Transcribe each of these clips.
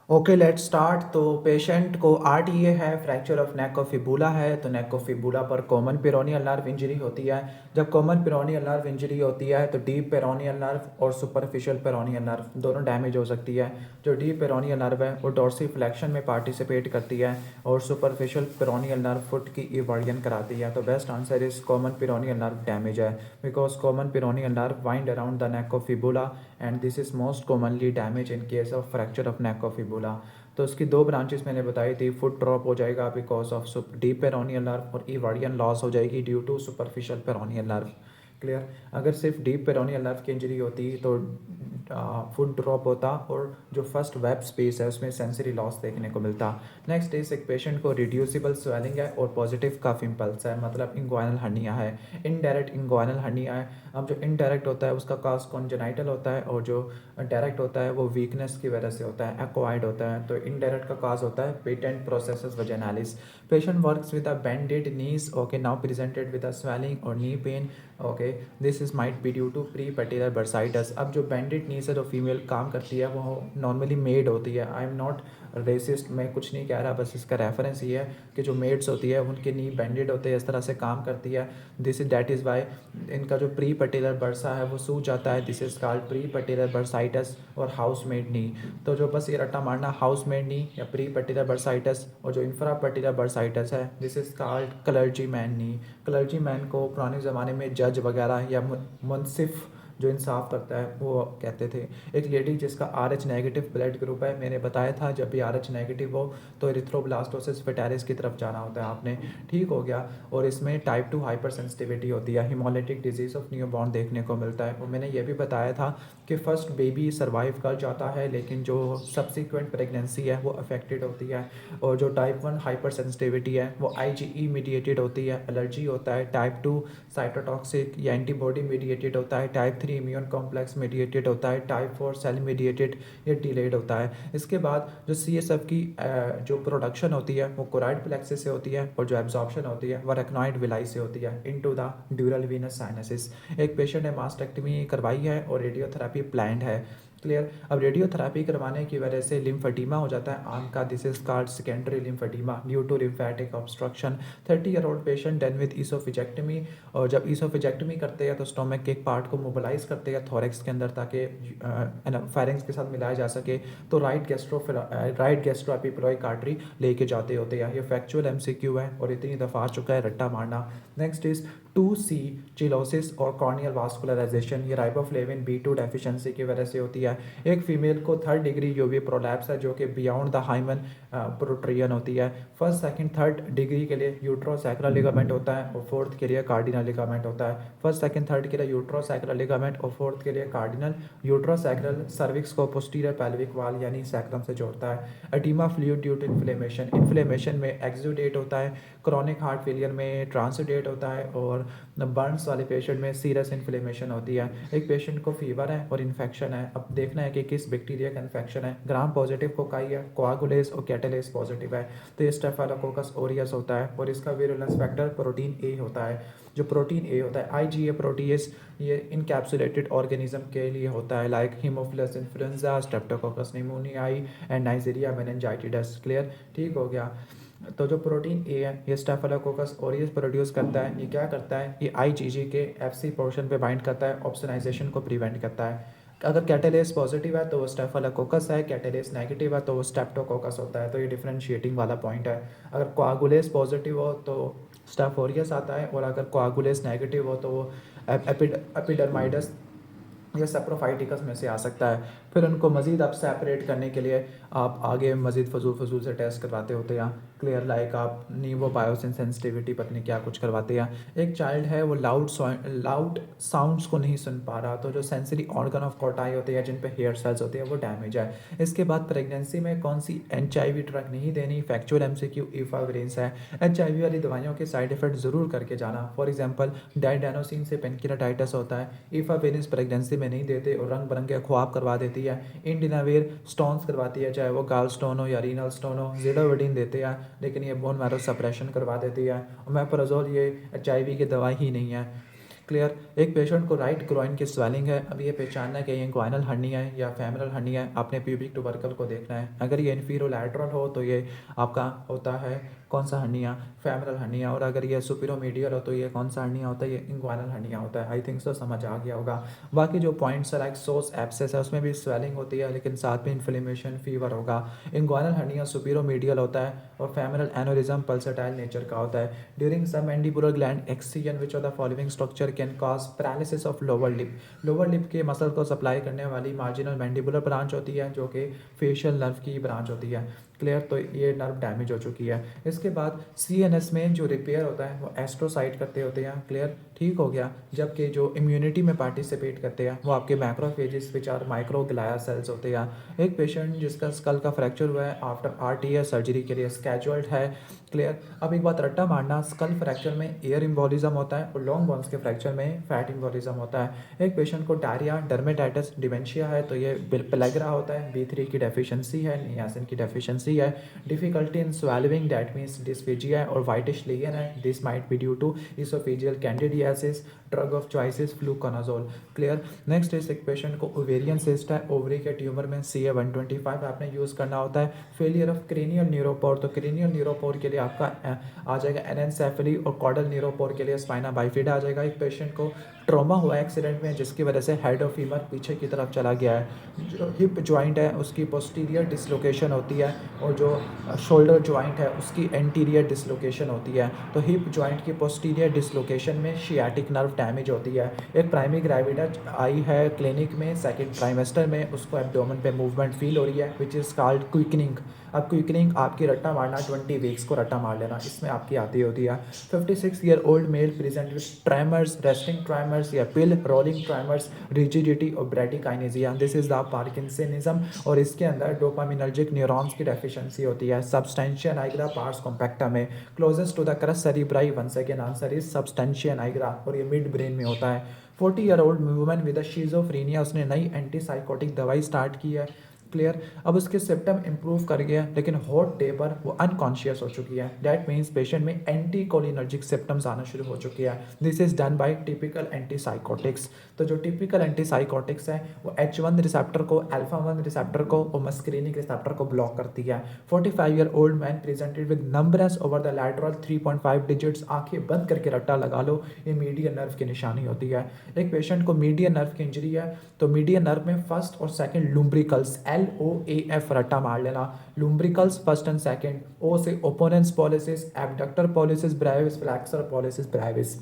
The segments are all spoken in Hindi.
Okay let's start. तो पेशेंट को आरटीए है, fracture of neck of fibula है। तो नेक ऑफ फिबुला पर कॉमन पेरोनियल नर्व इंजरी होती है। जब कॉमन पेरोनियल नर्व इंजरी होती है तो डीप पेरोनियल नर्व और सुपरफिशियल पेरोनियल नर्व दोनों डैमेज हो सकती है। जो डीप पेरोनियल नर्व है वो डोर्सिफ्लेक्शन में पार्टिसिपेट करती है और सुपरफिशियल पेरोनियल नर्व फुट की इवर्जन कराती है। तो best answer is common peroneal nerve damage है, because common peroneal nerve wind around the neck of fibula and this is most commonly damage in case of fracture of neck of fibula. तो उसकी दो ब्रांचेस मैंने बताई थी। फुट ड्रॉप हो जाएगा because of deep peroneal nerve और इवर्डियन लॉस हो जाएगी due to superficial peroneal nerve. Clear. अगर सिर्फ डीप पेरोनियल नर्व की इंजरी होती तो फुट ड्रॉप होता और जो फर्स्ट वेब स्पेस है उसमें सेंसरी लॉस देखने को मिलता। नेक्स्ट इज एक पेशेंट को रिड्यूसिबल स्वेलिंग है और पॉजिटिव कफ इम्पल्स है, मतलब इंग्वाइनल हर्निया है। इनडायरेक्ट इंग्वाइनल हर्निया है। अब जो इनडायरेक्ट होता है उसका काज कॉन्जेनाइटल होता है और जो डायरेक्ट होता है वो वीकनेस की वजह से होता है, एक्वायर्ड होता है। तो इनडायरेक्ट का काज होता है patent processus vaginalis. Patient works with a bended knees, okay, now presented with a swelling और knee pain, okay, this is might be due to pre patellar bursitis. अब जो बैंडेड नी से जो फीमेल काम करती है वो नॉर्मली मेड होती है। आई एम नॉट रेसिस्ट, मैं कुछ नहीं कह रहा, बस इसका रेफरेंस ये है कि जो मेड्स होती है उनके नी बैंडेड होते हैं, इस तरह से काम करती है। This is that is why इनका जो प्री पेटिलर बर्सा है वो सूज जाता है। This is called pre patellar bursitis और हाउस मेड नी। तो जो बस ये रट्टा मारना, हाउस मेड नी या प्री पेटिलर बर्साइटस, और जो इंफ्रा पेटिलर बर्साइटस है this is called clergy man knee. Clergy man को पुराने ज़माने में जज वगैरह या मुनसिफ जो इंसाफ करता है वो कहते थे। एक लेडी जिसका R H negative blood group है, मैंने बताया था जब भी आर एच नेगेटिव हो तो एरिथ्रोब्लास्टोसिस फेटारिस की तरफ जाना होता है आपने, ठीक हो गया। और इसमें टाइप 2 हाइपर सेंसिटिविटी होती है, हिमोलिटिक डिजीज़ ऑफ न्यूबॉर्न देखने को मिलता है। और मैंने ये भी बताया था कि फर्स्ट बेबी सर्वाइव कर जाता है लेकिन जो सब्सिक्वेंट प्रेगनेंसी है वो अफेक्टेड होती है। और जो टाइप 1 हाइपर सेंसिटिविटी है वो आईजीई मीडिएटेड होती है, एलर्जी होता है। टाइप 2 साइटोटॉक्सिक या एंटीबॉडी मीडिएटेड होता है। टाइप 3 इम्यून कॉम्प्लेक्स मीडिएटेड होता है। टाइप 4 सेल मीडिएटेड या डिलेड होता है। इसके बाद जो सीएसएफ की जो प्रोडक्शन होती है वो कोराइड प्लेक्सिस से होती है और जो एब्जॉर्प्शन होती है वो रेक्नॉइड विलाई से होती है इनटू द ड्यूरल वीनस साइनसिस। एक पेशेंट ने मास्टेक्टमी करवाई है और रेडियोथेरेपी प्लान्ड है। क्लियर। अब रेडियोथेरेपी करवाने की वजह से लिम्फेडिमा हो जाता है आंख का, this is called secondary lymphoedema due to lymphatic obstruction. 30-year-old patient done with oesophagectomy, और जब ईसोफिजेक्टमी करते हैं तो स्टोमक के एक पार्ट को मोबिलाइज करते हैं थोरेक्स के अंदर ताकि फेरेंक्स के साथ मिलाया जा सके। तो राइट गैस्ट्रो एपिप्लोइक आर्टरी लेके जाते होते हैं। ये फैक्चुअल एमसीक्यू है और इतनी दफ़ा आ चुका है रट्टा मारना। नेक्स्ट इज 2C चिलोसिस और कॉर्नियल वास्कुलराइजेशन। ये राइबोफ्लेविन B2 डेफिशिएंसी की वजह से होती है। एक फीमेल को 3rd डिग्री यूवी प्रोलैप्स है जो कि बियॉन्ड द हाइमन प्रोट्रियन होती है। फर्स्ट सेकंड थर्ड डिग्री के लिए यूट्रोसैक्रल लिगामेंट होता है और फोर्थ के लिए कार्डिनल लिगामेंट होता है। फर्स्ट सेकंड थर्ड के लिए यूट्रोसैक्रल लिगामेंट और फोर्थ के लिए कार्डिनल। यूट्रोसैक्रल सर्विक्स को पोस्टीरियर पेल्विक वाल यानी सैक्रम से जोड़ता है। Oedema fluid due to inflammation, inflammation में एक्सुडेट होता है। क्रॉनिक हार्ट फेलियर में ट्रांसुडेट होता है और बर्न्स वाले पेशेंट में सीरियस इन्फ्लेमेशन होती है। एक पेशेंट को फीवर है और इन्फेक्शन है, अब देखना है कि किस बैक्टीरिया का इन्फेक्शन है। ग्राम पॉजिटिव कोकाई है, कोआगुलेज और कैटेलेज पॉजिटिव है तो ये स्टेफाइलोकोकस ओरियस होता है और इसका विरुलेंस फैक्टर प्रोटीन ए होता है। जो प्रोटीन ए होता है आईजीए प्रोटीएस, ये इनकैप्सुलेटेड ऑर्गेनिज्म के लिए होता है like Haemophilus influenza, Streptococcus निमोनियाई and Nigeria meningitis. Clear, ठीक हो गया। तो जो प्रोटीन ए है ये स्टेफिलोकोकस ओरियस प्रोड्यूस करता है। ये क्या करता है, ये आईजीजी के एफसी पोर्शन पे बाइंड करता है, ऑप्सोनाइजेशन को प्रिवेंट करता है। अगर कैटेलेस पॉजिटिव है तो वो स्टेफिलोकोकस है, कैटेलेस नेगेटिव है तो वो स्ट्रेप्टोकोकस होता है। तो ये डिफरेंशिएटिंग वाला पॉइंट है। अगर कोआगुलेस पॉजिटिव हो तो स्टेफ ओरियस आता है और अगर कोआगुलेस नेगेटिव हो तो वो एपिडर्माइडस या सेप्रोफाइटिकस में से आ सकता है। फिर उनको मज़ीद आप सेपरेट करने के लिए आप आगे मज़ीद फजूल से टेस्ट करवाते होते हैं। क्लियर, लाइक आप नीवो बायोसिन सेंसिटिविटी पता नहीं क्या कुछ करवाते हैं। एक चाइल्ड है वो लाउड साउंड्स को नहीं सुन पा रहा, तो जो सेंसरी ऑर्गन ऑफ कोटाई होते हैं जिन पे हेयर सेल्स होते हैं वो डैमेज है। इसके बाद प्रेगनेंसी में कौन सी HIV ड्रग नहीं देनी, फैक्चुअल MCQ इफाविरेंस है। HIV वाली दवाइयों के साइड इफेक्ट ज़रूर करके जाना। फॉर एग्जांपल डाइडेनोसिन से पेनकिलाटाइटिस होता है, इफाविरेंस प्रेगनेंसी में नहीं देते और रंग बिरंगे ख्वाब करवा देती है। इंडिनावेर स्टोन्स करवाती है, चाहे वो गाल स्टोन हो या रीनल स्टोन हो। ज़िडोविडिन देते हैं लेकिन ये बोन मैरो सप्रेशन करवा देती है। ओमेप्राजोल ये HIV की दवाई ही नहीं है। क्लियर। एक पेशेंट को राइट ग्रोइन की स्वेलिंग है, अब ये पहचानना है कि ये इंग्वाइनल हर्निया है या फेमरल हर्निया है, आपने प्यूबिक ट्यूबरकल को देखना है। अगर ये इन्फीरोलैटरल हो तो ये आपका होता है कौन सा हर्निया, फेमरल हर्निया, और अगर ये सुपीरोमीडियल हो तो ये कौन सा हर्निया होता है, ये इंग्वाइनल हर्निया होता है। आई थिंक सो समझ आ गया होगा। बाकी जो पॉइंट्स है लाइक सोस एब्सेस है उसमें भी स्वेलिंग होती है लेकिन साथ में इन्फ्लेमेशन फीवर होगा। इंग्वाइनल हर्निया सुपीरोमीडियल होता है और फेमरल एनोरिज्म पल्सटाइल नेचर का होता है। During submandibular gland excision which of the following structure can cause paralysis of lower lip. Lower lip के मसल को सप्लाई करने वाली मार्जिनल मैंडिबुलर ब्रांच होती है जो कि फेशियल नर्व की ब्रांच होती है। क्लियर। तो ये नर्व डैमेज हो चुकी है। इसके बाद सीएनएस में जो रिपेयर होता है वो एस्ट्रोसाइट करते होते हैं। क्लियर, ठीक हो गया। जबकि जो इम्यूनिटी में पार्टिसिपेट करते हैं वो आपके मैक्रोफेजेस विच आर माइक्रोग्लाया सेल्स होते हैं। एक पेशेंट जिसका स्कल का फ्रैक्चर हुआ है आफ्टर आरटीए सर्जरी के लिए स्केड्यूल्ड है। क्लियर। अब एक बात रट्टा मारना, स्कल फ्रैक्चर में एयर इम्बोलिज्म होता है और लॉन्ग बोन्स के फ्रैक्चर में फैट इम्बोलिज्म होता है। एक पेशेंट को डायरिया, डर्मेटाइटिस, डिमेंशिया है तो ये पेलेग्रा होता है, B3 की डेफिशिएंसी है, नियासिन की डेफिशिएंसी है, difficulty in swallowing that means dysphagia और वाइटिश लेगियन है, this might be due to esophageal candidiasis, drug of choice is fluconazole. Clear. Next इस एक पेशेंट को ओवेरियन सिस्ट है, ओवरी के ट्यूमर में CA-125 आपने यूज़ करना होता है। फेलियर ऑफ क्रेनियल न्यूरोपोर, तो क्रेनियल न्यूरोपोर के लिए आपका आ जाएगा एनेंसेफली और कॉडल न्यूरोपोर के लिए स्पाइना बाइफिडा आ जाएगा। एक पेशेंट को ट्रॉमा हुआ है एक्सीडेंट में जिसकी वजह से हेड ऑफ फीमर पीछे की तरफ चला गया है। जो हिप जॉइंट है उसकी पोस्टीरियर डिसलोकेशन होती है और जो शोल्डर जॉइंट है उसकी एंटीरियर डिसलोकेशन होती है। तो हिप जॉइंट की पोस्टीरियर डिसलोकेशन में शियाटिक नर्व डैमेज होती है। एक प्राइमरी ग्रेविटा आई है क्लिनिक में सेकेंड ट्राइमेस्टर में, उसको एब्डोमेन पे मूवमेंट फील हो रही है विच इज़ कॉल्ड क्विकनिंग। अब क्विकनिंग आपकी रट्टा मारना 20 वीक्स को रट्टा मार लेना, इसमें आपकी आती होती है। 56 year old male present with tremors, resting tremors या पिल रोलिंग ट्रेमर्स, रिजिडिटी और bradykinesia, this is the parkinsonism. और इसके अंदर डोपामिनर्जिक न्यूरॉन्स की डेफिशिएंसी होती है। सब्सटेंशिया नाइग्रा पार्स कॉम्पैक्टा में closest to the crus cerebri, once again answer is substantia nigra और ये मिड ब्रेन में होता है। 40 year old woman with schizophrenia, उसने नई एंटीसाइकोटिक दवाई स्टार्ट की है। क्लियर। अब उसके सिम्टम इंप्रूव कर गया लेकिन हॉट डे पर वो अनकॉन्शियस हो चुकी है। दैट मीन्स पेशेंट में एंटी कोलिनर्जिक सिम्टम्स आना शुरू हो चुकी है। This is done by typical antipsychotics. तो जो टिपिकल एंटीसाइकोटिक्स है वो H1 रिसेप्टर को, अल्फा-1 रिसेप्टर को और मस्करीनिक रिसेप्टर को ब्लॉक करती है। 45 year old man presented with numbers over the lateral 3.5 digits, आंखें बंद करके रट्टा लगा लो, ये मीडियन नर्व की निशानी होती है। एक पेशेंट को मीडियन नर्व की इंजरी है तो मीडियन नर्व में फर्स्ट और सेकंड लुम्ब्रिकल्स, LOAF रट्टा मार लेना, lumbricals first and second, O से opponens pollicis, abductor pollicis brevis, flexor pollicis brevis.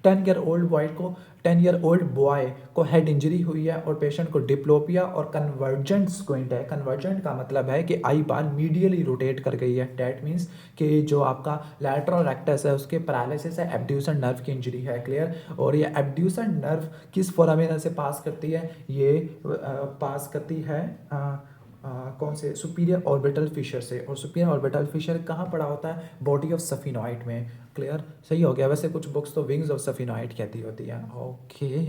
10 year old boy को हेड इंजरी हुई है और पेशेंट को डिप्लोपिया और कन्वर्जेंट स्क्विंट है। कन्वर्जेंट का मतलब है कि आई बार मीडियली रोटेट कर गई है। डैट मीन्स कि जो आपका लैटरल रेक्टस है उसके पैरालिसिस है, एब्ड्यूसन नर्व की इंजरी है। क्लियर। और ये एब्ड्यूसन नर्व किस फोरामेना से पास करती है, ये पास करती है कौन से, सुपीरियर ऑर्बिटल फिशर से। और सुपीरियर ऑर्बिटल फिशर कहाँ पड़ा होता है, बॉडी ऑफ सफिनॉइड में। क्लियर, सही हो गया। वैसे कुछ बुक्स तो विंग्स ऑफ सफिनॉइड कहती होती है। Okay.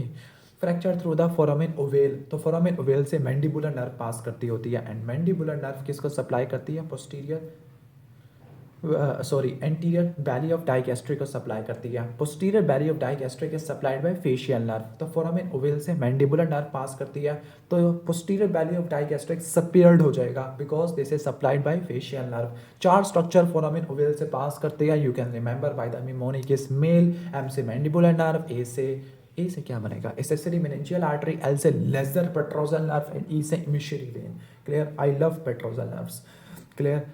Fracture through the foramen ovale, तो फोरामेन ओवेल से मैंडिबुलर नर्व पास करती होती है एंड मैंडिबुलर नर्व किसको सप्लाई करती है, posterior anterior belly of digastric को सप्लाई करती है। Posterior belly of digastric is supplied by facial nerve. तो फोरामेन ओवेल से मैंडिबुलर नर्व पास करती है तो posterior belly of digastric spared हो जाएगा because this is supplied by facial nerve. चार स्ट्रक्चर फोरामेन ओवेल से पास करती है, you can remember by the mnemonic is male, M से मैंडिबुलर नर्व, ए से क्या बनेगा, एसेसरी मेनिंजियल आर्टरी, L से lesser petrosal nerve and E से emissary vein. Clear, I love petrosal nerves. Clear.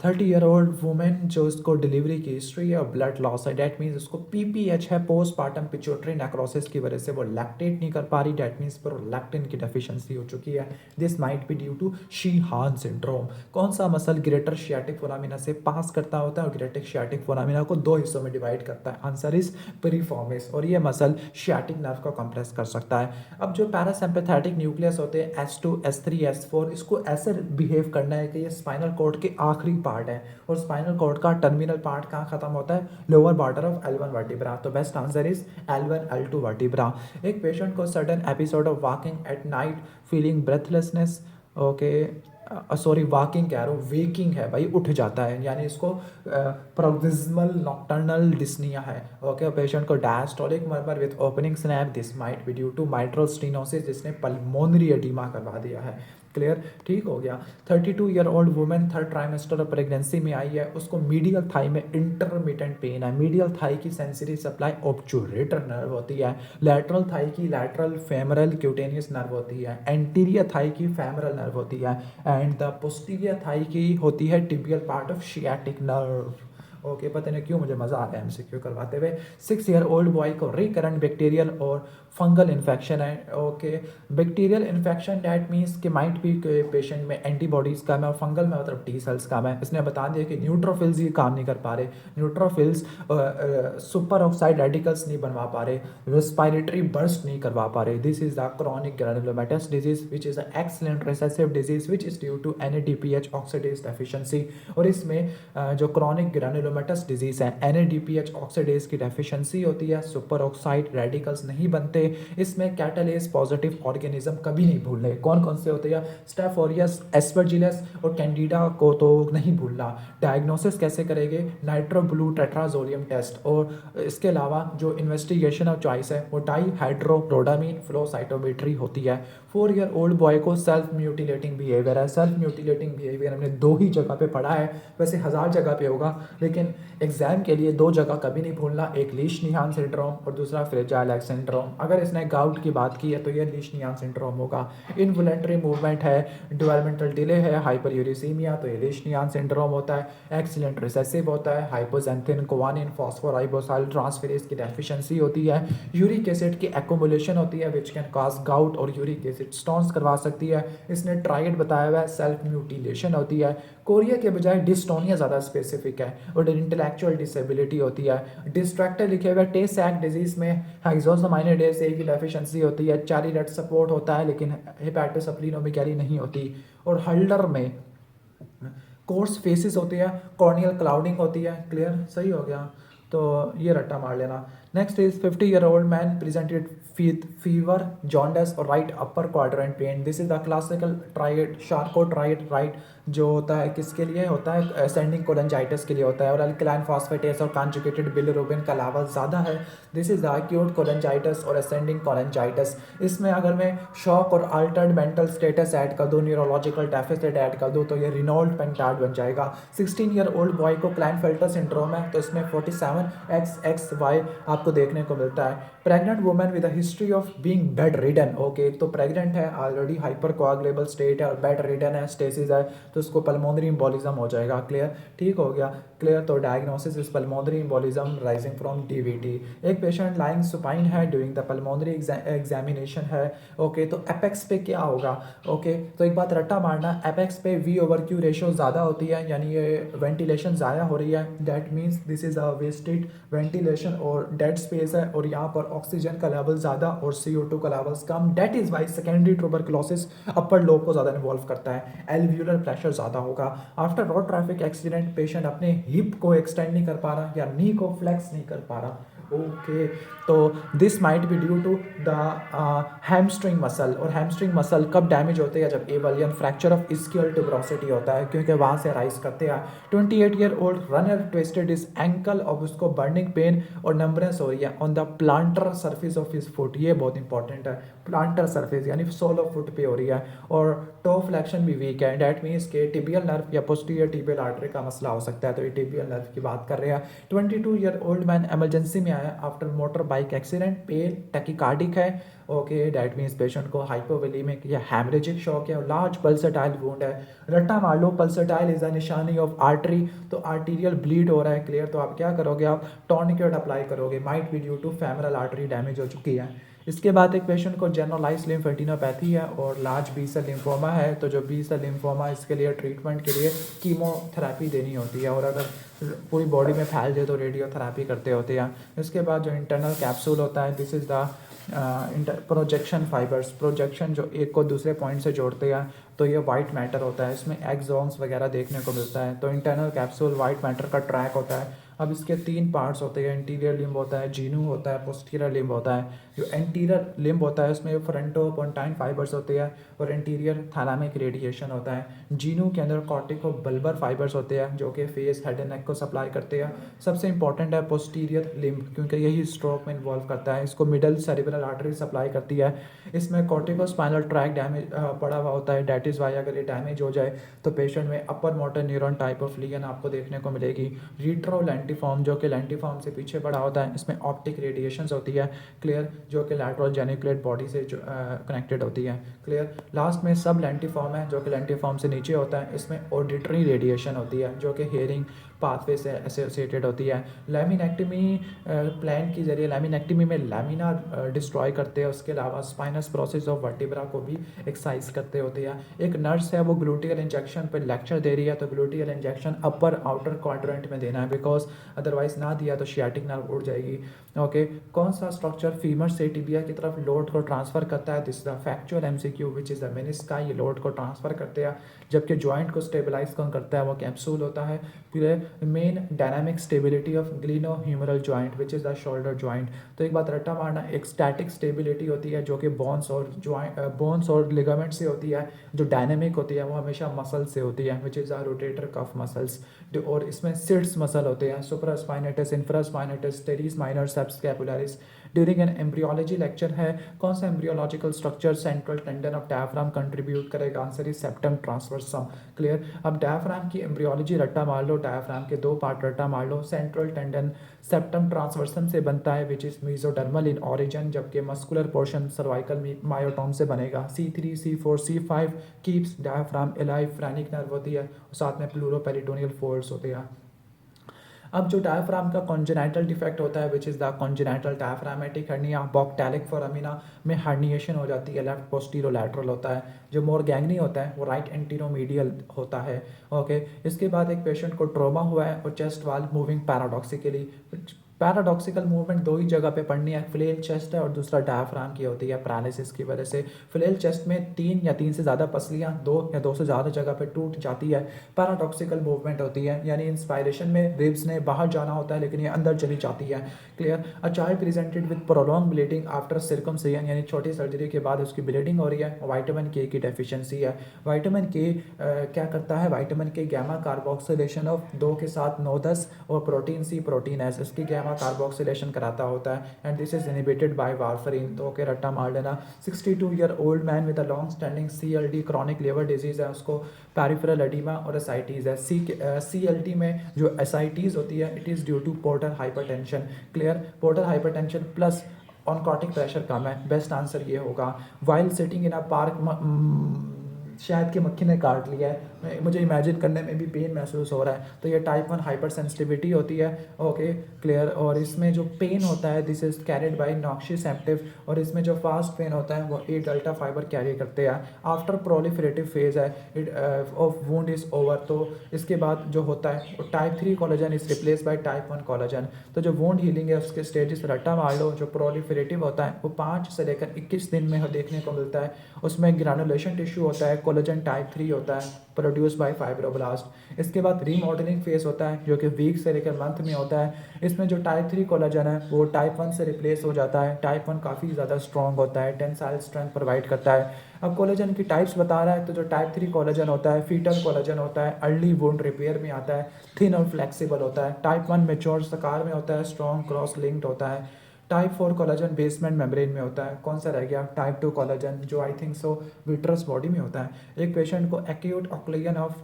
30 year old women जो उसको डिलीवरी की हिस्ट्री है और ब्लड लॉस है, डैट मीन्स उसको PPH है, पोस्टपार्टम पिट्यूटरी नेक्रोसिस की वजह से वो लैक्टेट नहीं कर पा रही, डैट मीन्स प्रोलैक्टिन की डेफिशिएंसी हो चुकी है। This might be due to Sheehan syndrome. कौन सा मसल ग्रेटर शियाटिक फोरामिना से पास करता होता है और ग्रेटर शियाटिक फोरामिना को दो हिस्सों में डिवाइड करता है, आंसर इज पेरिफॉर्मिस। और ये मसल शियाटिक नर्व को कंप्रेस कर सकता है। अब जो पैरासिम्पैथेटिक न्यूक्लियस होते हैं S2, S3, S4, इसको ऐसे बिहेव करना है कि ये स्पाइनल कॉर्ड के आखिरी पार्ट है और स्पाइनल कॉर्ड का टर्मिनल पार्ट कहाँ खत्म होता है, lower border of L1 vertebra. तो best answer is L1, L2 vertebra. एक पेशेंट को sudden episode of walking at night feeling breathlessness, okay, sorry walking कह रहा हूँ, वेकिंग है भाई, उठ जाता है, यानी इसको प्रोक्सिमल नॉक्टर्नल डिस्निया है। ओके, पेशेंट को diastolic murmur with opening snap, this might be due to mitral stenosis, जिसने पल्मोनरी एडिमा करवा दिया है। क्लियर, ठीक हो गया। 32-year-old women third trimester of pregnancy में आई है, उसको मीडियल थाई में इंटरमिटेंट पेन है। मीडियल थाई की सेंसरी सप्लाई ऑब्चुरेटर नर्व होती है, लैटरल थाई की लैटरल फेमरल क्यूटेनियस नर्व होती है, एंटीरियर थाई की फेमरल नर्व होती है, एंड द पोस्टीरियर थाई की होती है tibial part of sciatic nerve. Okay, पता नहीं क्यों मुझे मज़ा आ रहा है एमसीक्यू करवाते हुए। 6-year-old बॉय को रिकरेंट बैक्टीरियल और फंगल इन्फेक्शन है। Okay, bacterial infection that means कि माइट भी पेशेंट में एंटीबॉडीज़ कम है, और फंगल में मतलब टी सेल्स कम है। इसने बता दिया कि न्यूट्रोफिल्स ही काम नहीं कर पा रहे, न्यूट्रोफिल्स सुपर ऑक्साइड रेडिकल्स नहीं बनवा पा रहे, रेस्पिरेटरी बर्स्ट नहीं करवा पा रहे। This is the chronic granulomatous disease which is a X-linked recessive disease which is due to NADPH oxidase deficiency. और इसमें जो क्रॉनिक ग्रैनुलोमेटस डिजीज है, NADPH ऑक्सीडेज की डेफिशिएंसी होती है, सुपर ऑक्साइड रेडिकल्स नहीं बनते। इसमें कैटालेज पॉजिटिव ऑर्गेनिज्म कभी नहीं भूलने। कौन कौन से होते हैं? स्टेफ ऑरियस, एस्परजिलस और कैंडिडा को तो नहीं भूलना। डायग्नोसिस कैसे करेंगे? Nitro blue tetrazolium test. और इसके अलावा जो इन्वेस्टिगेशन ऑफ चॉइस है वो डाईहाइड्रोरोडामीन फ्लो साइटोमेट्री होती है। 4-year-old बॉय को सेल्फ म्यूटिलेटिंग बिहेवियर है। सेल्फ म्यूटिलेटिंग बिहेवियर हमने 2 ही जगह पे पढ़ा है, वैसे 1000 जगह पे होगा, लेकिन एग्जाम के लिए 2 जगह कभी नहीं भूलना, एक लीश-निहान सिंड्रोम और दूसरा फ्रेजाइल एक्स सिंड्रोम। अगर इसने गाउट की बात की है तो ये लीश-निहान सिंड्रोम होगा। इनवॉलेंटरी मूवमेंट है, डेवलपमेंटल डिले है, हाइपरयूरिसीमिया तो ये लीश-निहान सिंड्रोम होता है। एक्सीलेंट रिसेसिव होता है, हाइपोजेंथिन कोवानिन फॉस्फोराइबोसाइल ट्रांसफेरेज की डेफिशिएंसी होती है। यूरिक एसिड की एक्युमुलेशन होती है विच कैन कॉज गाउट और यूरिक एसिड स्टोन्स करवा सकती है। इसने ट्राइड बताया हुआ है, सेल्फ म्यूटिलेशन होती है। कोरिया के बजाय डिस्टोनिया ज़्यादा स्पेसिफिक है, और इंटेलेक्चुअल डिसेबिलिटी होती है। डिस्ट्रैक्टर लिखे हुए टे सैक डिजीज में हाइग्जोसामाइनेडेज ए की डेफिशिएंसी होती है। चारी रेट सपोर्ट होता है लेकिन हेपेटोसप्लिनोमेगैली नहीं होती। और हल्डर में कोर्स फेसिस होती है, कॉर्नियल क्लाउडिंग होती है। क्लियर, सही हो गया, तो ये रट्टा मार लेना। Next is 50-year-old man presented with fever, jaundice और right upper quadrant pain. This is the classical triad Charcot triad right, जो होता है किसके लिए होता है? असेंडिंग कोलेंजाइटिस के लिए होता है। और अल्कलाइन फॉस्फेटेस और कॉन्जुगेटेड बिलिरुबिन का लेवल ज़्यादा है। This is the acute cholangitis और असेंडिंग कोलेंजाइटिस। इसमें अगर मैं शॉक और अल्टर्ड मेंटल स्टेटस ऐड कर दूँ, न्यूरोलॉजिकल डेफिसिट ऐड कर दूँ, तो ये रिनॉल्ड पेंटार्ड बन जाएगा। 16-year-old बॉय को क्लाइनफेल्टर सिंड्रोम है, तो इसमें 47XXY आपको देखने को मिलता है। Pregnant women with a history of being bed ridden. Okay, तो प्रेग्नेंट है, ऑलरेडी हाइपर कोआगुलेबल स्टेट है और बेड रिडन है, स्टेसिस है, तो उसको पल्मोनरी एम्बोलिज्म हो जाएगा। क्लियर, ठीक हो गया। क्लियर, तो diagnosis is pulmonary embolism rising from DVT। एक पेशेंट लाइंग सुपाइन है ड्यूरिंग द पल्मोनरी एग्जामिनेशन है। ओके, तो एपेक्स पे क्या होगा? ओके, तो एक बात रट्टा मारना, एपेक्स पे V/Q रेशो ज़्यादा होती है, यानी ये वेंटिलेशन ज़्यादा हो रही है। That means this is a wasted ventilation और डेड स्पेस है, और यहाँ पर ऑक्सीजन का लेवल ज़्यादा और CO2 का level come. That is why secondary tuberculosis upper lobe को ज़्यादा इन्वॉल्व करता है। एल्व्यूलर प्रेशर ज़्यादा होगा। After road traffic accident patient अपने हिप को एक्सटेंड नहीं कर पा रहा या नी को फ्लेक्स नहीं कर पा रहा। ओके, तो this might be due to the hamstring muscle. और हैमस्ट्रिंग मसल कब डैमेज होते हैं? जब avulsion fracture of ischial tuberosity होता है, क्योंकि वहाँ से राइज करते हैं। 28-year-old runner twisted is ankle, और उसको बर्निंग पेन और नंबरेंस हो रही है on the planter surface of his foot. ये बहुत इंपॉर्टेंट है, प्लांटर सर्फेस यानी सोल ऑफ फुट पे हो रही है। और टो फ्लेक्शन भी वीक है, डैट मीन्स के टिबियल नर्व या पोस्टीरियर टिबियल आर्टरी का मसला हो सकता है, तो ये टिबियल नर्व की बात कर रहे हैं। 22-year-old मैन इमरजेंसी में आया आफ्टर मोटर बाइक एक्सीडेंट, पेल टैकीकार्डिक है। ओके, डैट मीन्स पेशेंट को हाइपोवोलेमिक या हैमरेजिक शॉक है और लार्ज पल्सेटाइल वुंड है। रट्टा मार लो, पल्सेटाइल इज अ निशानी ऑफ आर्टरी, तो आर्टीरियल ब्लीड हो रहा है। क्लियर, तो आप क्या करोगे? आप टॉर्निकेट अप्लाई करोगे, might be due to femoral artery damage हो चुकी है। इसके बाद एक पेशेंट को जनरलाइज लिम्फेटिनोपैथी है और लार्ज बी सेल लिम्फोमा है, तो जो बी सेल लिम्फोमा इसके लिए ट्रीटमेंट के लिए कीमोथेरेपी देनी होती है, और अगर पूरी बॉडी में फैल जाए तो रेडियोथेरेपी करते होते हैं। इसके बाद जो इंटरनल कैप्सूल होता है, this is the projection fibres, projection जो एक को दूसरे पॉइंट से जोड़ते हैं, तो ये वाइट मैटर होता है, इसमें एक्सॉन्स वगैरह देखने को मिलता है। तो इंटरनल कैप्सूल वाइट मैटर का ट्रैक होता है। अब इसके 3 पार्ट्स होते हैं, इंटीरियर लिम्ब होता है, जीनू होता है, पोस्टीरियर लिम्ब होता है। जो इंटीरियर लिम्ब होता है उसमें फ्रंटोपोंटाइन फाइबर्स होते हैं और इंटीरियर थैलामिक रेडिएशन होता है। जीनू के अंदर कॉर्टिको बल्बर फाइबर्स होते हैं जो कि फेस, हेड एंड नेक को सप्लाई करते हैं। सबसे इंपॉर्टेंट है पोस्टीरियर लिम्ब, क्योंकि यही स्ट्रोक में इन्वॉल्व करता है, इसको मिडल सेरिब्रल आर्टरी सप्लाई करती है। इसमें कॉर्टिको स्पाइनल ट्रैक डैमेज पड़ा हुआ होता है, डैट इज़ वाई अगर ये डैमेज हो जाए तो पेशेंट में upper motor neuron type of legion आपको देखने को मिलेगी। रीट्रो लेंटिफॉर्म जो कि लेंटिफॉर्म से पीछे पड़ा होता है, इसमें ऑप्टिक रेडिएशंस होती है, क्लियर, जो कि लैटरल जेनिकुलेट बॉडी से कनेक्टेड होती है, क्लियर। लास्ट में सब लेंटिफॉर्म है जो कि लेंटिफॉर्म से नीचे होता है, इसमें ऑडिटरी रेडिएशन होती है जो कि हेयरिंग पाथवे से एसोसिएटेड होती है। लैमिनेक्टमी प्लान के जरिए लैमिनेक्टमी में लैमिना डिस्ट्रॉय करते हैं, उसके अलावा स्पाइनस प्रोसेस ऑफ वर्टिब्रा को भी एक्सरसाइज करते होते हैं। एक नर्स है वो ग्लूटियल इंजेक्शन पर लेक्चर दे रही है, तो ग्लूटियल इंजेक्शन अपर आउटर क्वाड्रेंट में देना है, बिकॉज अदरवाइज ना दिया तो शियाटिक नर्व उड़ जाएगी। ओके, कौन सा स्ट्रक्चर फीमर से टिबिया की तरफ लोड को ट्रांसफर करता है? This the factual MCQ which is the menisci, ये लोड को ट्रांसफर करते हैं। जबकि जॉइंट को स्टेबलाइज कौन करता है? वो कैप्सूल होता है। फिर main dynamic stability of glenohumeral joint which is the shoulder joint. तो एक बात रट्टा मारना, एक स्टैटिक स्टेबिलिटी होती है जो कि बोन्स और लिगामेंट से होती है। जो डायनेमिक होती है वो हमेशा मसल से होती है, which is the rotator cuff muscles. और इसमें सिट्स मसल होते हैं, supraspinatus, infraspinatus, teres minor, subscapularis. During an embryology lecture है, कौन सा embryological structure central tendon of diaphragm contribute करेगा? Answer is septum transversum, clear. अब डायफ्राम की एम्ब्रियोलॉजी रट्टा मार लो, डायफ्राम के 2 पार्ट रट्टा मार लो। सेंट्रल टेंडन सेप्टम ट्रांसवर्सम से बनता है which is mesodermal in origin, जबकि मस्कुलर पोर्शन सर्वाइकल मायोटोम से बनेगा। C3, C4, C5 keeps diaphragm alive. Phrenic nerve होती है, साथ में प्लूरोपेरिटोनियल फोल्ड्स होते हैं। अब जो डायफ्राम का कॉन्जेनाइटल डिफेक्ट होता है which is the congenital diaphragmatic hernia, Bochdalek foramina में हर्निएशन हो जाती है, लेफ्ट पोस्टीरोलैटरल होता है। जो मोर गैंगनी होता है वो राइट एंटीरोमीडियल होता है। ओके, इसके बाद एक पेशेंट को ट्रोमा हुआ है और चेस्ट वाल मूविंग पैराडॉक्सिकली। पैराडॉक्सिकल मूवमेंट 2 ही जगह पे पढ़नी है, फ्लेल चेस्ट है और दूसरा डायफ्राम की होती है पैरालिसिस की वजह से। फ्लेल चेस्ट में 3 या 3 से ज़्यादा पसलियाँ 2 या 2 से ज़्यादा जगह पे टूट जाती है, पैराडॉक्सिकल मूवमेंट होती है, यानी इंस्पायरेशन में रिब्स ने बाहर जाना होता है लेकिन ये अंदर चली जाती है, clear. A child presented with prolong bleeding after circumcision, यानी छोटी सर्जरी के बाद उसकी ब्लीडिंग हो रही है, विटामिन के की डेफिशिएंसी है। विटामिन के क्या करता है? विटामिन के गैमा कार्बोक्सिलेशन ऑफ 2 के साथ 9-10 और प्रोटीन सी, प्रोटीन एस, इसकी गैमा कार्बोक्सिलेशन कराता होता है, and this is inhibited by warfarin. तो ओके, रट्टा मार लेना। 62 year old man with a long standing CLD chronic liver disease है, उसको पेरिफेरल एडिमा और एसाइटीज है। CLD में जो एसाइटीज होती है it is due to portal hypertension, clear. Portal hypertension plus oncotic pressure कम है, बेस्ट आंसर ये होगा। While sitting in a park, शायद कि मक्खी ने काट लिया है, मुझे इमेजिन करने में भी पेन महसूस हो रहा है, तो ये टाइप 1 हाइपर सेंसिटिविटी होती है। Okay, clear. और इसमें जो पेन होता है दिस इज कैरिड बाय नॉक्सिसेप्टिव, और इसमें जो फास्ट पेन होता है वो A डेल्टा फाइबर कैरी करते हैं। आफ्टर प्रोलिफरेटिव फेज है ऑफ वुंड इज ओवर, तो इसके बाद जो होता है वो type 3 collagen is replace by type 1 collagen. तो जो वुंड हीलिंग है उसके स्टेजेस रट्टा मार लो। जो प्रोलिफरेटिव होता है वो 5 से लेकर 21 दिन में देखने को मिलता है, उसमें ग्रैनुलेशन टिश्यू होता है, कोलेजन टाइप 3 होता है, प्रोड्यूस बाय फाइब्रोब्लास्ट। इसके बाद रीमॉडलिंग फेज होता है जो कि वीक से लेकर मंथ में होता है, इसमें जो टाइप 3 कोलेजन है वो टाइप 1 से रिप्लेस हो जाता है। टाइप 1 काफ़ी ज़्यादा स्ट्रॉन्ग होता है, टेंसाइल स्ट्रेंथ प्रोवाइड करता है। अब कोलेजन की टाइप्स बता रहा है, तो जो टाइप 3 कोलेजन होता है फीटल कोलेजन होता है, अर्ली वुंड रिपेयर में आता है, थिन और फ्लेक्सिबल होता है। टाइप 1 मेच्योर सकार में होता है, स्ट्रॉन्ग क्रॉस लिंक्ड होता है। टाइप 4 कोलेजन बेसमेंट मेम्ब्रेन में होता है। कौन सा रह गया? टाइप 2 कोलेजन, जो I think so vitreous body में होता है। एक पेशेंट को एक्यूट ऑक्लूजन ऑफ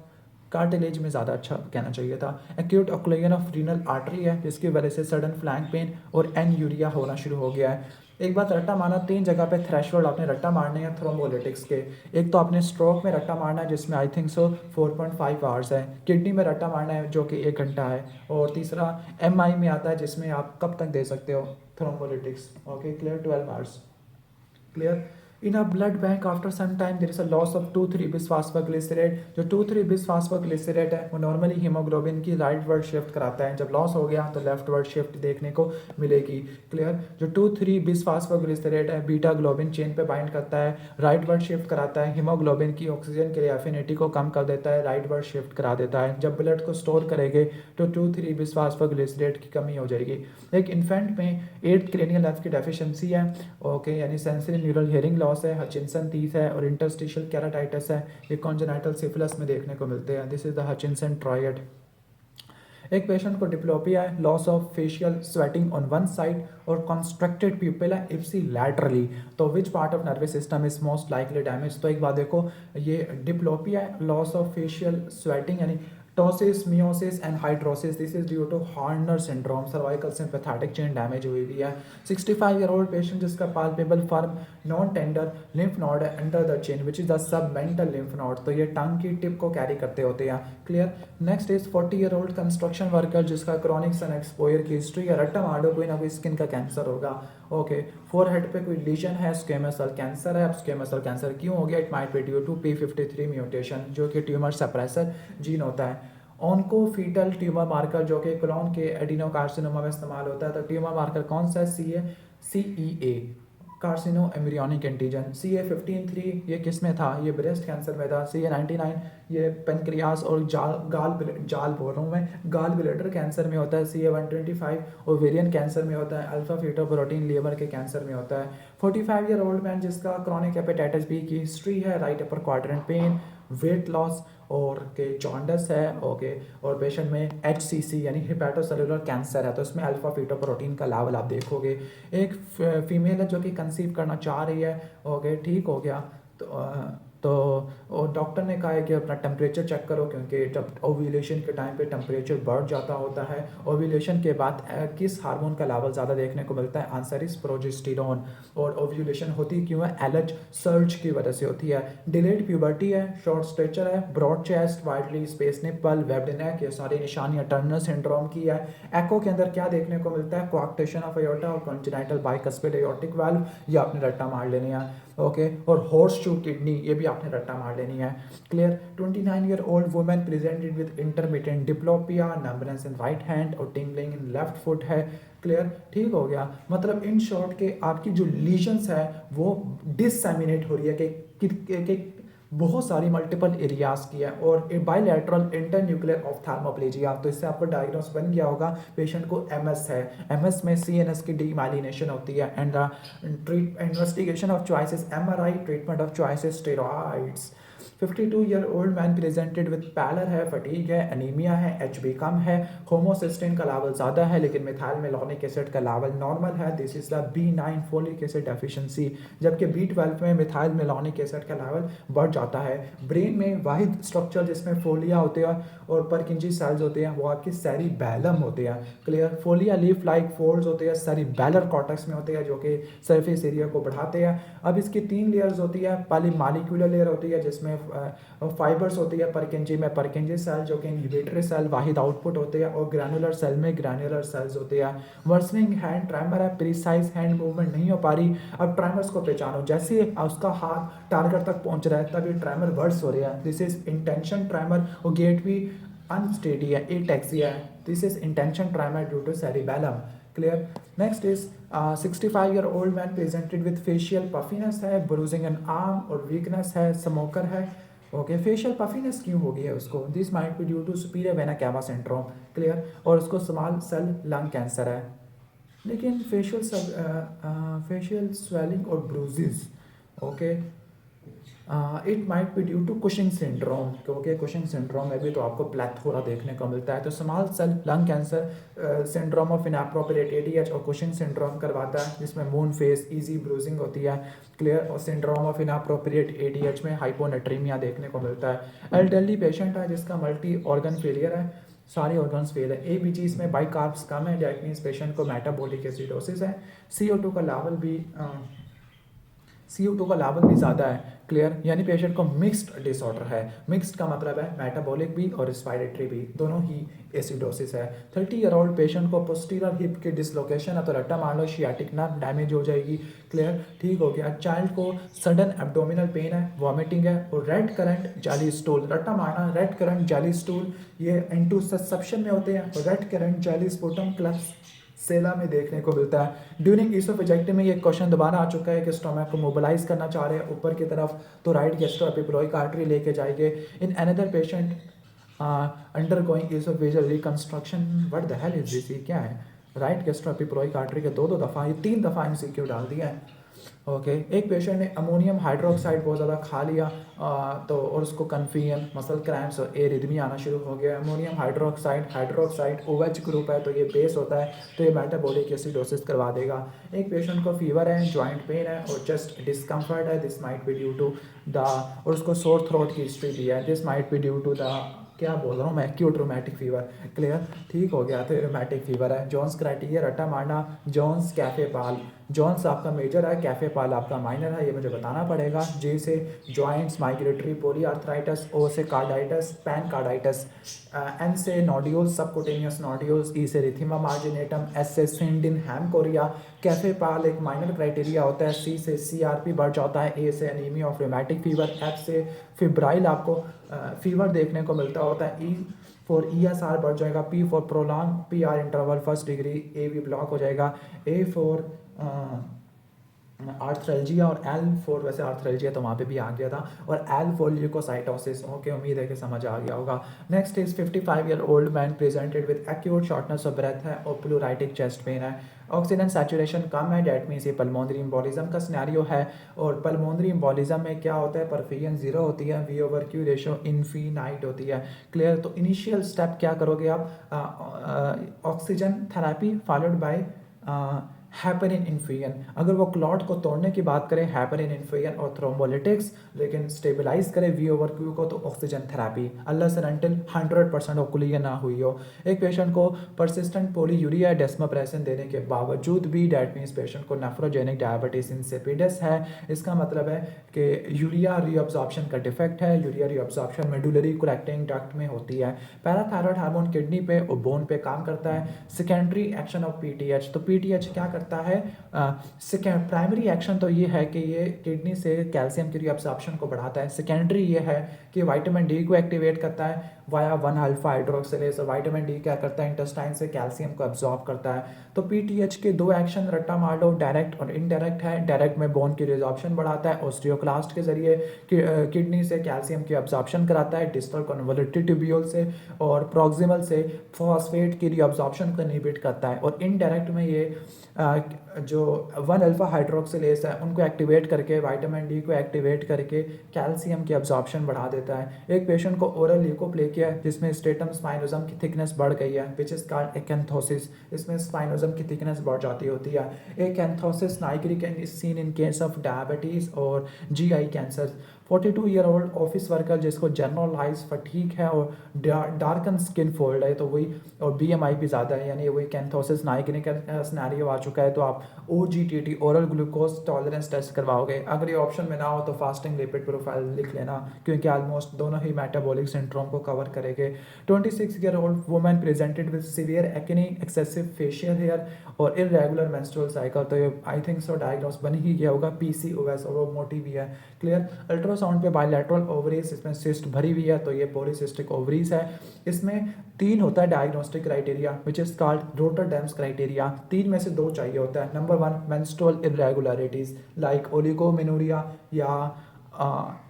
कार्टिलेज में ज़्यादा अच्छा कहना चाहिए था, acute occlusion of renal artery है, जिसकी वजह से सडन फ्लैंक पेन और एनयूरिया होना शुरू हो गया है। एक बात रट्टा मारना, 3 जगह पे थ्रेशोल्ड आपने रट्टा मारने हैं थ्रोम्बोलिटिक्स के। एक तो आपने स्ट्रोक में रट्टा मारना है जिसमें आई थिंक सो 4.5 आवर्स है, किडनी में रट्टा मारना है जो कि 1 घंटा है, और तीसरा MI में आता है जिसमें आप कब तक दे सकते हो thrombolytics. Okay, clear, 12 hours, clear. In a blood bank after some time there is a loss of 2,3 bisphosphoglycerate. जो 2,3 बिसफास्फोग्लिसरेट है वो नॉर्मली हीमोग्लोबिन की राइट वर्ड शिफ्ट कराता है, जब लॉस हो गया तो लेफ्ट वर्ड शिफ्ट देखने को मिलेगी। क्लियर। जो 2,3 बिसफास्फोग्लिसरेट है बीटा ग्लोबिन चेन पे बाइंड करता है, राइट वर्ड शिफ्ट कराता है, हीमोग्लोबिन की ऑक्सीजन के लिए एफिनिटी को कम कर देता है, राइट वर्ड शिफ्ट करा देता है। जब ब्लड को स्टोर करेंगे तो 2,3 बिसफास्फोग्लिसरेट की कमी हो जाएगी। एक इन्फेंट में 8 क्रेनियल नर्व की डेफिशिएंसी है, ओके, यानी सेंसरी न्यूरल हियरिंग लॉस है, हचिंसन तीस है और इंटरस्टिशियल कैराटाइटिस है। ये कॉन्जेनाइटल सिफिलिस में देखने को मिलते हैं। This is the Hutchinson triad. एक पेशेंट को डिप्लोपिया है, loss of facial sweating on one side और कॉन्स्ट्रक्टेड प्यूपिला इप्सी लैटरली, तो which part of nervous system is most likely damage. तो एक बात देखो, ये डिप्लोपिया है, लॉस ऑफ फेशियल स्वेटिंग यानी ptosis, miosis and hidrosis, this is due to Horner syndrome, cervical sympathetic chain damage हुई हुई है। 65 ईयर ओल्ड पेशेंट जिसका palpable firm non tender lymph node है under the chin which is the submental lymph node, तो ये टंग की टिप को कैरी करते होते हैं। Clear. Next is 40 year old construction worker जिसका क्रॉनिक सन एक्सपोजर की हिस्ट्री है, रट्टा मारो कोई ना कोई स्किन का कैंसर होगा। ओके, फोरहेड पे कोई लीजन है, स्क्वेमस सेल कैंसर है। अब स्क्वेमस सेल कैंसर क्यों हो गया? It might be due to P53 mutation जो कि ट्यूमर सप्रेसर जीन होता है। ऑनको फीटल ट्यूमर मार्कर जो कि कोलोन के एडिनोकार्सिनोमा में इस्तेमाल होता है, तो ट्यूमर मार्कर कौन सा है? CEA कार्सिनो embryonic antigen. CA15-3 ये किस में था? ये ब्रेस्ट कैंसर में था। CA99 ये पेनक्रियास और जाल बोल रहा हूँ मैं, गाल ब्लैडर कैंसर में होता है। CA125 ओवेरियन कैंसर में होता है। अल्फा फीटोप्रोटीन लीवर के कैंसर में होता है। 45 ईयर ओल्ड मैन जिसका क्रॉनिक हेपेटाइटिस बी की हिस्ट्री है, right upper quadrant pen, weight loss और के जॉन्डस है। ओके, और पेशेंट में HCC यानी हिपैटोसेलुलर कैंसर है, तो इसमें अल्फा फीटोप्रोटीन का लेवल आप देखोगे। एक फीमेल है जो कि कंसीव करना चाह रही है, ओके, ठीक हो गया तो और डॉक्टर ने कहा है कि अपना टेम्परेचर चेक करो, क्योंकि जब ओव्यूलेशन के टाइम पे टेम्परेचर बढ़ जाता होता है। ओव्यूलेशन के बाद किस हार्मोन का लेवल ज़्यादा देखने को मिलता है? Answer is progesterone. और ओव्यूलेशन होती क्यों है? एलएच सर्ज की वजह से होती है। डिलेड प्यूबर्टी है, शॉर्ट स्ट्रेचर है, broad chest, widely space nipple, webbed neck, ये सारी निशानियां टर्नर सिंड्रोम की है। एको के अंदर क्या देखने को मिलता है? कोआक्टेशन ऑफ एयोर्टा और कॉन्जेनाइटल बाइकस्पिड एयोर्टिक वाल्व, ये आपने रट्टा मार लेनी है। ओके, और हॉर्स शू किडनी, ये भी आपने रट्टा मार लेनी है। Clear. 29 year old women presented with intermittent diplopia, numbness in right hand और टिंगलिंग इन लेफ्ट फुट है। क्लियर, ठीक हो गया। मतलब इन शॉर्ट के आपकी जो लीजन्स है वो डिससेमिनेट हो रही है कि बहुत सारी मल्टीपल एरियाज की है, और बाइलैटरल इंटरन्यूक्लियर ऑफ्थाल्मोप्लेजिया, तो इससे आपको डायग्नोस बन गया होगा पेशेंट को MS है। MS में CNS की डीमाइलिनेशन होती है and investigation of choices MRI, treatment of choices steroids. 52 year old man presented with pallor है, फटीग है, एनीमिया है, HB कम है, होमोसिस्टिन का लेवल ज़्यादा है लेकिन मिथाइल मेलोनिक एसिड का लेवल नॉर्मल है। This is the B9 folic acid deficiency, जबकि B12 में मिथाइल मेलोनिक एसिड का लेवल बढ़ जाता है। ब्रेन में वाहिद स्ट्रक्चर जिसमें फोलिया होते हैं और परकिंजी सेल्स होते हैं वो आपके सेरिबैलम होते हैं। क्लियर। फोलिया लीफ लाइक फोल्ड्स होते हैं सेरिबैलर कॉर्टेक्स में होते हैं जो कि सरफेस एरिया को बढ़ाते हैं। अब इसकी 3 लेयर्स होती है। पहली मॉलिक्यूलर लेयर होती है जिसमें फाइबर्स होती है परकिंजी में, परकिंजी सेल जो कि इनहिबिटरी सेल वाहिद आउटपुट होते हैं, और ग्रैनुलर सेल में ग्रैनुलर सेल्स होते हैं। वर्सनिंग हैंड ट्रैमर है, प्रिसाइज हैंड मूवमेंट नहीं हो पा रही। अब ट्रैमर्स को पहचानो, जैसे उसका हाथ टारगेट तक पहुंच रहा है तब ये ट्रैमर वर्स हो रहा है। This is intention tremor. और गेट भी अनस्टेडी है, एटेक्सिया है। This is intention tremor due to cerebellum. Clear. Next is 65 year old man presented with facial puffiness है, ब्रूजिंग एन आर्म और वीकनेस है, स्मोकर है। ओके, फेशियल पफिनेस क्यों हो गई है उसको? This might be due to superior vena cava syndrome. Clear. और उसको स्मॉल सेल लंग कैंसर है। लेकिन फेशियल स्वेलिंग और bruises, okay, it might be due to Cushing syndrome, क्योंकि कुशिंग सिंड्रोम में भी तो आपको प्लेथोरा देखने को मिलता है। तो small cell lung cancer syndrome of inappropriate ADH और कुशिंग सिंड्रोम करवाता है, जिसमें मून फेस, इजी ब्रूजिंग होती है। क्लियर। और सिंड्रोम ऑफ इनएप्रोप्रिएट ADH में हाइपोनेट्रीमिया देखने को मिलता है। एल्डरली पेशेंट है जिसका मल्टी ऑर्गन फेलियर है, सारे ऑर्गन्स फेल है। ABG इसमें बाई कार्ब्स कम है, डेट मीन्स पेशेंट को मेटाबॉलिक एसिडोसिस है। CO2 का लेवल भी ज़्यादा है, क्लियर, यानी पेशेंट को मिक्स्ड डिसऑर्डर है। मिक्स्ड का मतलब है मेटाबॉलिक भी और रेस्पिरेटरी भी, दोनों ही एसिडोसिस है। 30 ईयर ओल्ड पेशेंट को पोस्टीरियर हिप की डिसलोकेशन है तो रट्टा मान लो शियाटिक नर्व डैमेज हो जाएगी। क्लियर, ठीक हो गया। चाइल्ड को सडन एब्डोमिनल पेन है, वॉमिटिंग है और रेड करंट जाली स्टूल, रट्टा मारना रेड करंट जाली स्टूल ये इंटू सब्शन में होते हैं। रेड करंट जाली स्पुटम क्लस सेला में देखने को मिलता है। ड्यूरिंग ईसोफेजेक्टमी ये क्वेश्चन दोबारा आ चुका है कि स्टोमक को मोबिलाइज करना चाह रहे हैं ऊपर की तरफ तो राइट गैस्ट्रोएपिक्लोइक आर्टरी लेके जाएंगे। In another patient undergoing oesophageal reconstruction, what the hell is this, ये क्या है? राइट गैस्ट्रोएपिक्लोइक आर्टरी के दो दफ़ा, ये 3 दफ़ा एमसीक्यू डाल दिया है। ओके, एक पेशेंट ने अमोनियम हाइड्रोक्साइड बहुत ज़्यादा खा लिया तो और उसको कन्फ्यूजन, मसल क्रैम्प्स और एरिथमी आना शुरू हो गया। अमोनियम हाइड्रोक्साइड OH ग्रुप है तो ये बेस होता है तो ये मेटाबॉलिक एसिडोसिस करवा देगा। एक पेशेंट को फीवर है, जॉइंट पेन है और चेस्ट डिस्कम्फर्ट है, this might be due to the, और उसको सोर थ्रोट की हिस्ट्री दी है, this might be due to द, क्या बोल रहा हूँ मैं, एक्यूट रोमैटिक फीवर। क्लियर, ठीक हो गया, तो रोमैटिक फीवर है। जॉन्स क्राइटेरिया रट्टा मारना, जॉन्स कैफे पाल, जॉन्स आपका मेजर है, कैफे पाल आपका माइनर है, ये मुझे बताना पड़ेगा। जे से जॉइंट्स, माइग्रेटरी पोलीआर्थराइटिस, ओ से कार्डाइटिस, पैन कार्डाइटिस, एन से नोड्यूल्स, सबकुटेनियस नोड्यूल्स, ई से रिथिमा मार्जिनेटम, एस से स्फिंडिन हैमकोरिया। कैफे पाल एक माइनर क्राइटेरिया होता है। सी से CRP बढ़ जाता है, ए से anaemia of rheumatic fever, F से फिब्राइल आपको फीवर देखने को मिलता होता है, ई फॉर ESR बढ़ जाएगा, P for prolong PR interval first degree, A भी ब्लॉक हो जाएगा, ए फॉर आर्थ्रेल्जिया और एल फॉर, वैसे आर्थ्रेल्जिया तो वहाँ पे भी आ गया था, और एल फॉर ल्यूकोसाइटोसिस। ओके, उम्मीद है कि समझ आ गया होगा। Next is 55 year old man presented with acute shortness of breath है और प्लूराइटिक चेस्ट पेन है। ऑक्सीजन सैचुरेशन कम है, डेट मीन्स ये पल्मोनरी एम्बोलिज्म का सिनेरियो है। और पल्मोनरी एम्बोलिज्म में क्या होता है, परफिजन 0 होती है, V/Q रेशो इनफिनाइट होती है। क्लियर, तो इनिशियल स्टेप क्या करोगे आप, oxygen therapy followed by heparin infusion. अगर वो क्लॉट को तोड़ने की बात करें, हैपेरिन इन्फ्यूजन और थ्रोम्बोलिटिक्स, लेकिन स्टेबलाइज करें V/Q को तो ऑक्सीजन थेरेपी, अल्लाह से अनटिल 100% ऑक्सीजन ना हुई हो। एक पेशेंट को परसिस्टेंट पोलीयूरिया डेस्मोप्रेसिन देने के बावजूद भी, डेट मीन्स पेशेंट को नेफ्रोजेनिक डायबिटीज इंसिपिडस है। इसका मतलब है कि यूरिया रीअब्जॉर्प्शन का डिफेक्ट है। Urea reabsorption medullary collecting duct में होती है। पैराथायरॉयड हार्मोन किडनी पे और बोन पे काम करता है। सेकेंडरी एक्शन ऑफ PTH, तो PTH क्या करता है, प्राइमरी एक्शन तो ये है कि ये किडनी से कैल्शियम की रीअब्जॉर्प्शन को बढ़ाता है। सेकेंडरी ये है कि विटामिन D को एक्टिवेट करता है वाया 1 अल्फा हाइड्रोक्सिलेज, और विटामिन D क्या करता है, इंटेस्टाइन से कैल्शियम को एब्जॉर्ब करता है। तो PTH के 2 एक्शन रट्टा मार लो, डायरेक्ट और इनडायरेक्ट है। डायरेक्ट में बोन की रिजॉर्प्शन बढ़ाता है ऑस्टियोक्लास्ट के जरिए, किडनी से कैल्शियम की एब्जॉर्प्शन कराता है डिस्टल कन्वोल्यूटिव ट्यूब्यूल से, और प्रॉक्सिमल से फॉस्फेट की रीअब्जॉर्प्शन को इनहिबिट करता है। और इनडायरेक्ट में ये जो 1 अल्फा हाइड्रोक्सिलेज है उनको एक्टिवेट करके, विटामिन D को एक्टिवेट करके कैल्शियम की एब्जॉर्प्शन बढ़ा देता है। एक पेशेंट को ओरल ल्यूकोप्लेकिया है जिसमें स्ट्रेटम स्पाइनोजम की थिकनेस बढ़ गई है, विच इज कॉल्ड एक्यांथोसिस, इसमें स्पाइनोजम की थिकनेस बढ़ जाती होती है। Acanthosis nigri can is seen in case of diabetes और GI cancer. 42 year old office worker जिसको जनरलाइज फटीग है और डार्कन स्किन फोल्ड है, तो वही, और BMI भी ज़्यादा है, यानी वही कैंथोसिस नाइग्री का सिनेरियो आ चुका है, तो आप OGTT oral glucose tolerance test करवाओगे। अगर ये ऑप्शन में ना हो तो फास्टिंग लिपिड प्रोफाइल लिख लेना, क्योंकि ऑलमोस्ट दोनों ही मेटाबॉलिक सिंड्रोम को कवर करेंगे। 26 year old women presented with severe acne, excessive facial hair और इरेगुलर मेंस्ट्रुअल साइकिल, तो ये आई थिंक सो डायग्नोस बन ही गया होगा, PCOS, और वो मोटी भी है। क्लियर, अल्ट्रासाउंड पे बायलैटरल ओवरीज, इसमें सिस्ट भरी हुई है तो ये पॉलीसिस्टिक ओवरीज है। इसमें 3 होता है diagnostic criteria which is called Rotterdam's criteria. 3 में से 2 चाहिए होता है। Number 1 menstrual irregularities like oligomenorrhoea या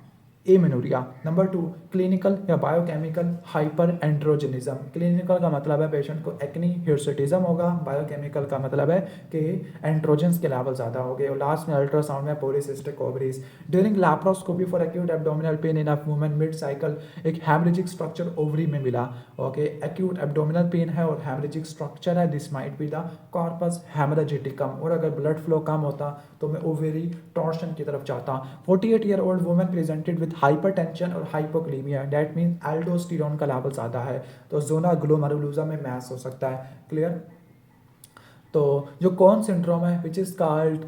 एमेनोरिया। नंबर 2 क्लिनिकल या बायोकेमिकल हाइपर एंड्रोजनिज्म। क्लिनिकल का मतलब है पेशेंट को एक्नी हिर्सुटिज्म होगा, बायोकेमिकल का मतलब है कि एंड्रोजन्स के लेवल ज़्यादा हो गए, और लास्ट में अल्ट्रासाउंड में polycystic ovaries. During laparoscopy for acute abdominal pain in a woman mid cycle एक हैमरेजिक स्ट्रक्चर ओवरी में मिला। ओके, एक्यूट एब्डोमिनल पेन है और हैमरेजिक स्ट्रक्चर है, this might be the corpus haemorrhagicum, और अगर ब्लड फ्लो कम होता तो मैं ओवेरी टॉर्शन की तरफ जाता। 48 year old woman presented with hypertension और हाइपोक्लीमिया, डेट मीन्स एल्डोस्टेरोन का लेवल ज़्यादा है, तो जोना ग्लोमेरुलोसा में मैस हो सकता है। क्लियर, तो जो कौन सिंड्रोम है which is called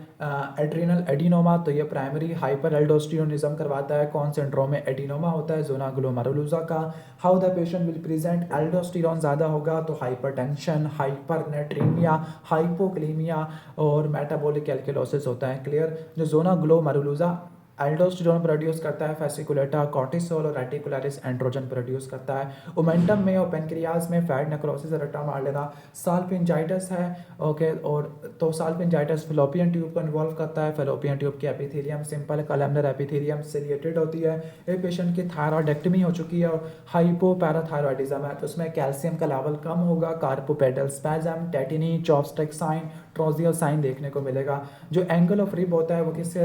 adrenal adenoma, तो ये प्राइमरी हाइपर एल्डोस्टेरोनिज्म करवाता है। कौन सिंड्रोम में एडिनोमा होता है, जोना ग्लोमेरुलोसा का। How the patient will present, aldosterone ज़्यादा होगा तो हाइपरटेंशन, हाइपरनेट्रीमिया, हाइपोक्लीमिया और मेटाबॉलिक एल्किलोसिस होता है। क्लियर। जो जोना ग्लोमेरुलोसा एल्डोस्टेरोन प्रोड्यूस करता है, फेसिकुलेटा कॉर्टिसोल और रेटिकुलरिस एंड्रोजन प्रोड्यूस करता है। ओमेंटम में और पेनक्रियाज में फैट नेक्रोसिस, रट्टा मार लेना। साल्पिंजाइटिस है, ओके। और तो साल्पिंजाइटिस फेलोपियन ट्यूब को इन्वॉल्व करता है। फेलोपियन ट्यूब की epithelium simple columnar epithelium ciliated होती है। एक पेशेंट की थायरॉयडेक्टमी हो चुकी है और हाइपोपैराथायरॉयडिज्म है, तो उसमें कैल्शियम का लेवल कम होगा। Carpopedal spasm, टेटिनी, chopstick sign, ट्रोजियल sign देखने को मिलेगा। जो एंगल ऑफ रिब होता है वो किससे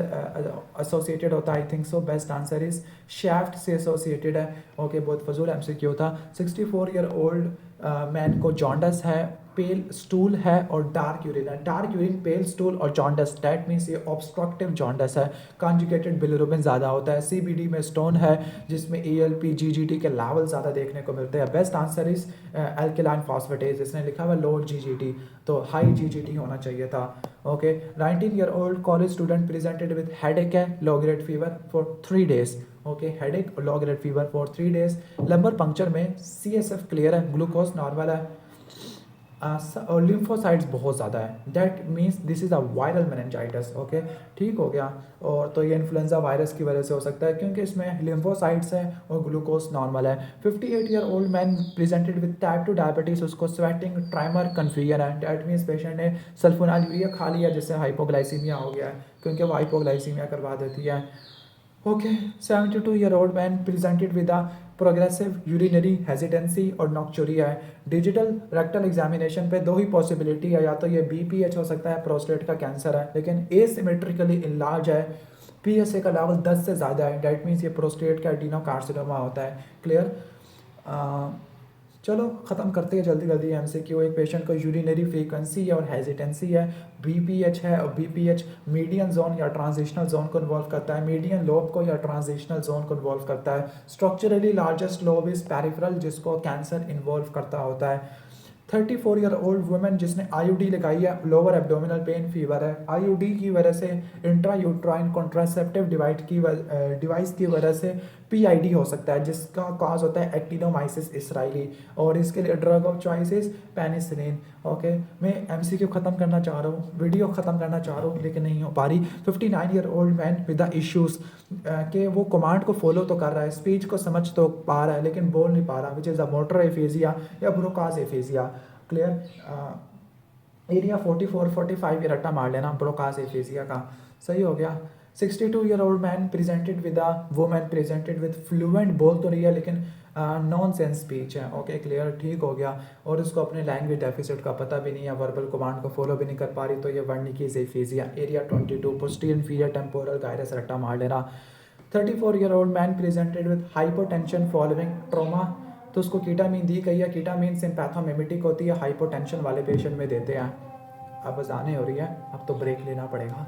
एसोसिएटेड होता है, I think so best answer is shaft से एसोसिएटेड है। ओके, बहुत फजूल एमसीक्यू था। 64 ईयर ओल्ड मैन को जॉन्डस है, पेल स्टूल है और डार्क यूरिन है। डार्क यूरिन, पेल स्टूल और जॉन्डस, डैट मीन्स ये ऑब्स्ट्रक्टिव जॉन्डस है। कॉन्जुगेटेड बिलिरुबिन ज़्यादा होता है। सीबीडी में स्टोन है जिसमें एएलपी जीजीटी के लेवल ज़्यादा देखने को मिलते हैं। Best answer is alkaline phosphatase, इसने लिखा हुआ लो जीजीटी, तो हाई जीजीटी होना चाहिए था। Okay. 19 year old college student presented with headache है, low grade fever for 3 days. Okay, headache और low grade fever for 3 days. Lumbar puncture में सीएसएफ क्लियर है, ग्लूकोज नॉर्मल है और लिम्फोसाइट्स बहुत ज़्यादा है, that means this is a viral meningitis. Okay, ठीक हो गया। और तो ये इन्फ्लुएंजा वायरस की वजह से हो सकता है क्योंकि इसमें लिम्फोसाइट्स है और ग्लूकोज नॉर्मल है। 58 year old man presented with type 2 diabetes, उसको स्वेटिंग, ट्राइमर, कन्फ्यूजन है, दैट मीन्स पेशेंट ने सल्फोनाइल खा लिया जिससे हाइपोग्लाइसीमिया हो गया है, क्योंकि वो हाइपोग्लाइसीमिया करवा देती है। Okay. 72 year old man presented with a progressive urinary hesitancy और नॉक्चुरिया है। डिजिटल रेक्टल एग्जामिनेशन पे दो ही पॉसिबिलिटी है, या तो ये बीपीएच हो सकता है, प्रोस्टेट का कैंसर है, लेकिन एसिमेट्रिकली इनलार्ज है, पीएसए का लेवल 10 से ज़्यादा है, डेट मीन्स ये प्रोस्टेट का एडिनोकार्सिनोमा होता है। क्लियर। चलो ख़त्म करते हैं जल्दी जल्दी एमसीक्यू। एक पेशेंट को यूरिनरी फ्रीक्वेंसी और हेजिटेंसी है, बीपीएच है, और बीपीएच मीडियन जोन या ट्रांजिशनल जोन को इन्वॉल्व करता है, मीडियन लोब को या ट्रांजिशनल जोन को इन्वॉल्व करता है। Structurally largest lobe is peripheral, जिसको कैंसर इन्वॉल्व करता होता है। 34 ईयर ओल्ड वुमेन जिसने आईयूडी लगाई है, लोअर एब्डोमिनल पेन, फीवर है। आईयूडी की वजह से, इंट्रा यूट्राइन कॉन्ट्रासेप्टिव डिवाइस की वजह से पीआईडी हो सकता है, जिसका कॉज होता है एक्टिनोमाइसिस इसराइली, और इसके लिए drug of choice is penicillin. Okay, मैं एमसीक्यू खत्म करना चाह रहा हूँ, वीडियो खत्म करना चाह रहा हूँ, लेकिन नहीं हो पा रही। 59 year old man with the issues, कि वो कमांड को फॉलो तो कर रहा है, स्पीच को समझ तो पा रहा है, लेकिन बोल नहीं पा रहा, which is a motor aphasia या ब्रोकाज एफेजिया। क्लियर। एरिया 44-45 ये रट्टा मार लेना, ब्रोकाज एफेजिया का। सही हो गया। 62 year old man presented with a women presented with fluent, बोल तो रही है लेकिन नॉन सेंस स्पीच है। ओके, क्लियर, ठीक हो गया। और उसको अपने लैंग्वेज डेफिसिट का पता भी नहीं है, वर्बल कमांड को फॉलो भी नहीं कर पा रही, तो ये Wernicke aphasia. Area 22 posterior inferior temporal gyrus, रट्टा मार लेना। 34 year old man presented with hypotension following trauma, तो उसको कीटामीन दी गई है। कीटामीन सिम्पैथोमिमेटिक होती है, हाइपोटेंशन वाले पेशेंट में देते हैं। अब अजानें हो रही है, अब तो ब्रेक लेना पड़ेगा।